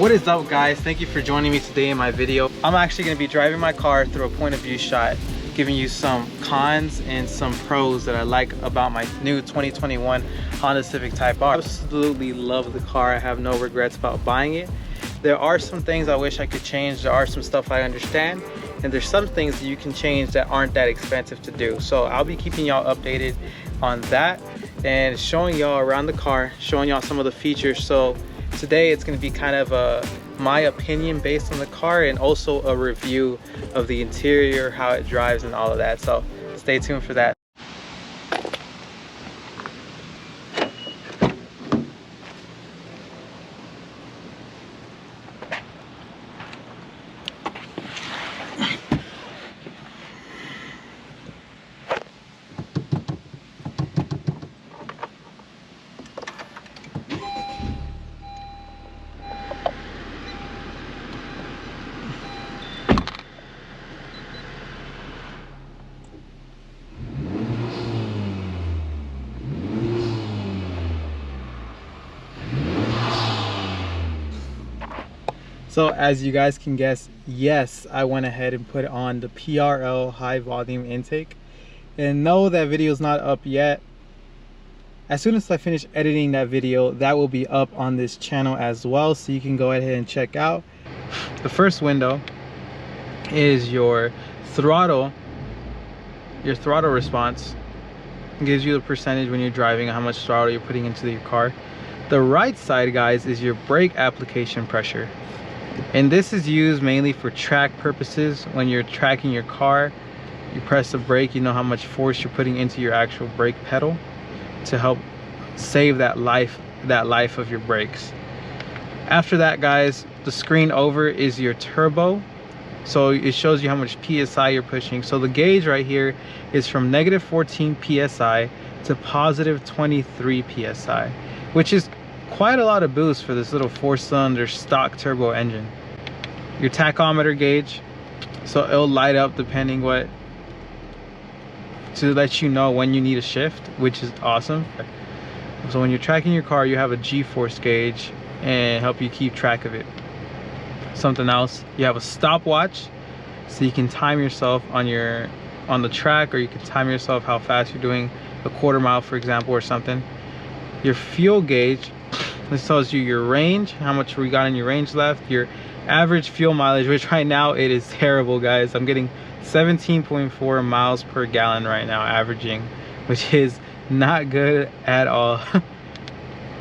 What is up, guys? Thank you for joining me today in my video. I'm actually going to be driving my car through a point of view shot, giving you some cons and some pros that I like about my new 2021 Honda Civic Type R. I absolutely love the car. I have no regrets about buying it. There are some things I wish I could change. There are some stuff I understand, and there's some things that you can change that aren't that expensive to do. So I'll be keeping y'all updated on that and showing y'all around the car, showing y'all some of the features. So today it's going to be kind of my opinion based on the car, and also a review of the interior, how it drives and all of that. So stay tuned for that. So as you guys can guess, yes, I went ahead and put on the PRL high volume intake. And no, that video is not up yet. As soon as I finish editing that video, that will be up on this channel as well, so you can go ahead and check out. The first window is your throttle response. It gives you the percentage when you're driving, how much throttle you're putting into your car. The right side, guys, is your brake application pressure. And this is used mainly for track purposes. When you're tracking your car, you press the brake, you know how much force you're putting into your actual brake pedal to help save that life of your brakes. After that, guys, the screen over is your turbo. So it shows you how much PSI you're pushing. So the gauge right here is from -14 PSI to +23 PSI, which is quite a lot of boost for this little 4-cylinder stock turbo engine. Your tachometer gauge, so it'll light up depending to let you know when you need a shift, which is awesome. So when you're tracking your car, you have a G-force gauge and help you keep track of it. Something else, you have a stopwatch, so you can time yourself on the track, or you can time yourself how fast you're doing, a quarter mile for example, or something. Your fuel gauge, this tells you your range, how much we got in your range left, your average fuel mileage, which right now it is terrible, guys. I'm getting 17.4 miles per gallon right now averaging, which is not good at all.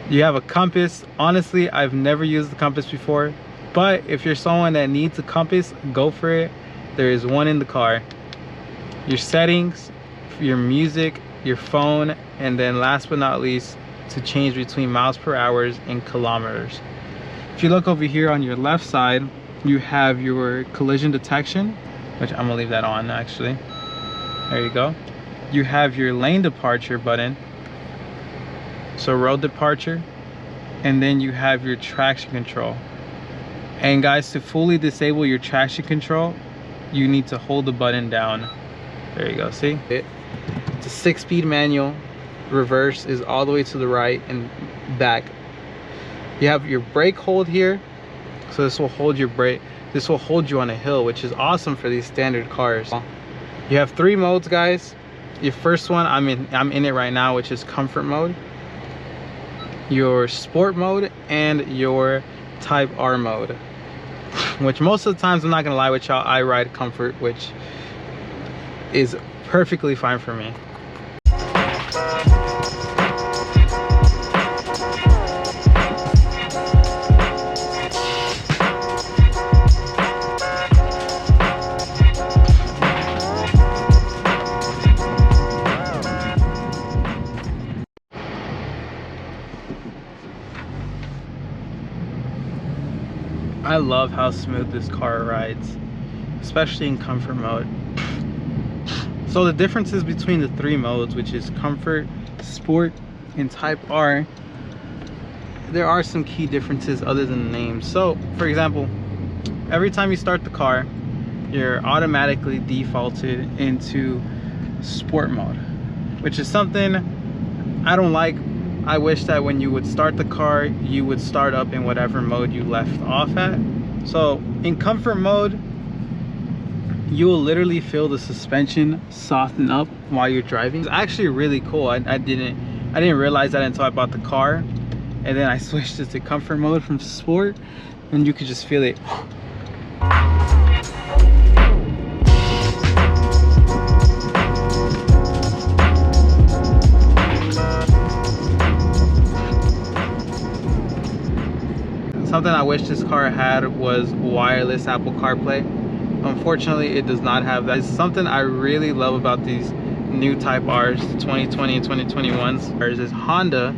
You have a compass. Honestly, I've never used the compass before, but if you're someone that needs a compass, go for it. There is one in the car. Your settings, your music, your phone, and then last but not least, to change between miles per hour and kilometers. If you look over here on your left side, you have your collision detection, which I'm gonna leave that on actually. There you go. You have your lane departure button, so road departure, and then you have your traction control. And guys, to fully disable your traction control, you need to hold the button down. There you go, see? It's a 6-speed manual. Reverse is all the way to the right and back. You have your brake hold here, so this will hold your brake. This will hold you on a hill, which is awesome for these standard cars. You have 3 modes, guys. Your first one, I'm in it right now, which is comfort mode, your sport mode, and your Type R mode, which most of the times, I'm not gonna lie with y'all, I ride comfort, which is perfectly fine for me. I love how smooth this car rides, especially in comfort mode. So the differences between the 3 modes, which is comfort, sport, and Type R, there are some key differences other than the name. So for example, every time you start the car, you're automatically defaulted into sport mode, which is something I don't like I wish that when you would start the car, you would start up in whatever mode you left off at. So in comfort mode, you will literally feel the suspension soften up while you're driving. It's actually really cool. I didn't realize that until I bought the car, and then I switched it to comfort mode from sport, and you could just feel it. Something I wish this car had was wireless Apple CarPlay. Unfortunately, it does not have that. It's something I really love about these new Type Rs, 2020 and 2021s. Is Honda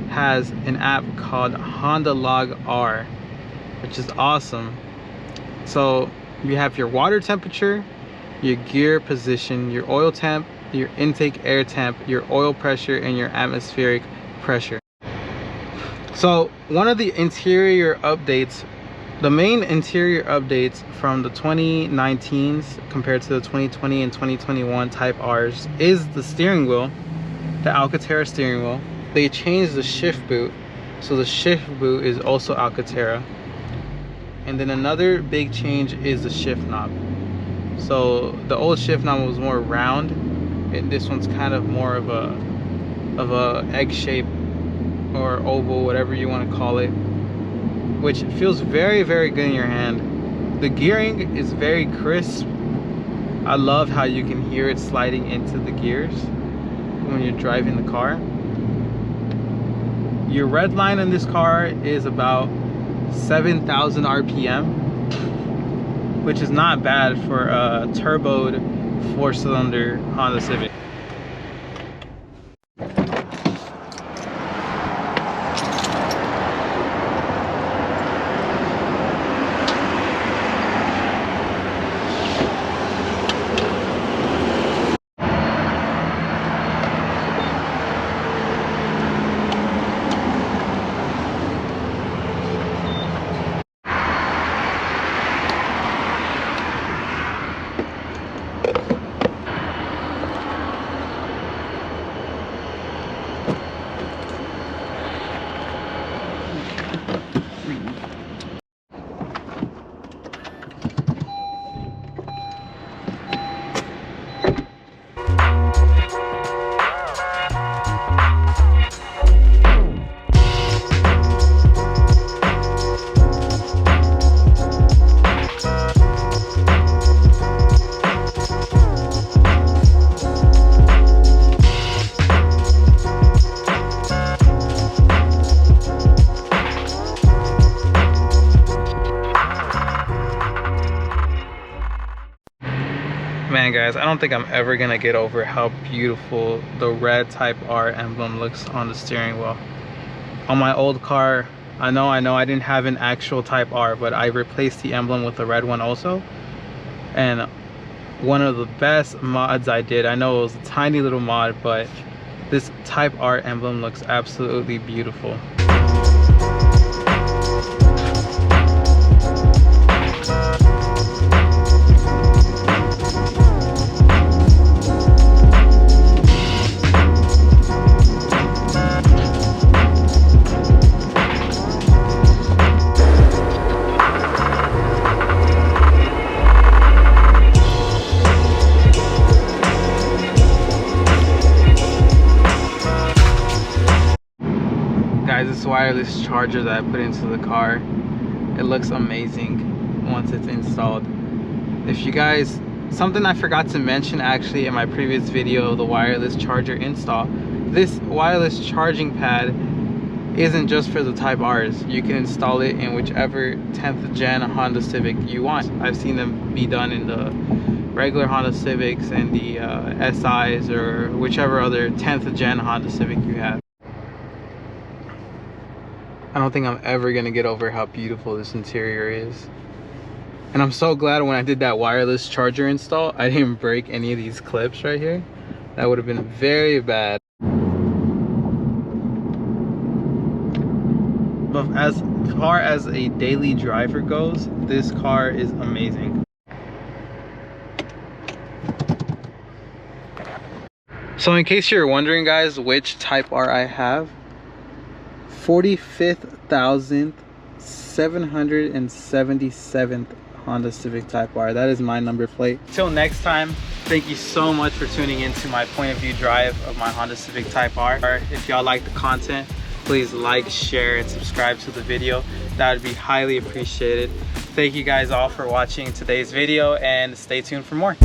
has an app called Honda Log R, which is awesome. So you have your water temperature, your gear position, your oil temp, your intake air temp, your oil pressure, and your atmospheric pressure. So one of the interior updates, the main interior updates from the 2019s compared to the 2020 and 2021 Type Rs is the steering wheel, the Alcantara steering wheel. They changed the shift boot, so the shift boot is also Alcantara. And then another big change is the shift knob. So the old shift knob was more round, and this one's kind of more of a egg shape or oval, whatever you want to call it, which feels very, very good in your hand. The gearing is very crisp. I love how you can hear it sliding into the gears when you're driving the car. Your red line in this car is about 7,000 RPM, which is not bad for a turboed 4-cylinder Honda Civic. Man guys, I don't think I'm ever gonna get over how beautiful the red Type R emblem looks on the steering wheel. On my old car, I know I didn't have an actual Type R, but I replaced the emblem with the red one also. And one of the best mods I did, I know it was a tiny little mod, but this Type R emblem looks absolutely beautiful. This wireless charger that I put into the car, it looks amazing once it's installed. If you guys, something I forgot to mention actually in my previous video, the wireless charger install, this wireless charging pad isn't just for the Type Rs. You can install it in whichever 10th gen Honda Civic you want. I've seen them be done in the regular Honda Civics and the SIs or whichever other 10th gen Honda Civic you have. I don't think I'm ever gonna get over how beautiful this interior is. And I'm so glad when I did that wireless charger install, I didn't break any of these clips right here. That would have been very bad. But as far as a daily driver goes, this car is amazing. So in case you're wondering guys which Type R I have, 45,777th Honda Civic Type R. That is my number plate. Till next time, thank you so much for tuning into my point of view drive of my Honda Civic Type R. If y'all like the content, please like, share, and subscribe to the video. That would be highly appreciated. Thank you guys all for watching today's video, and stay tuned for more.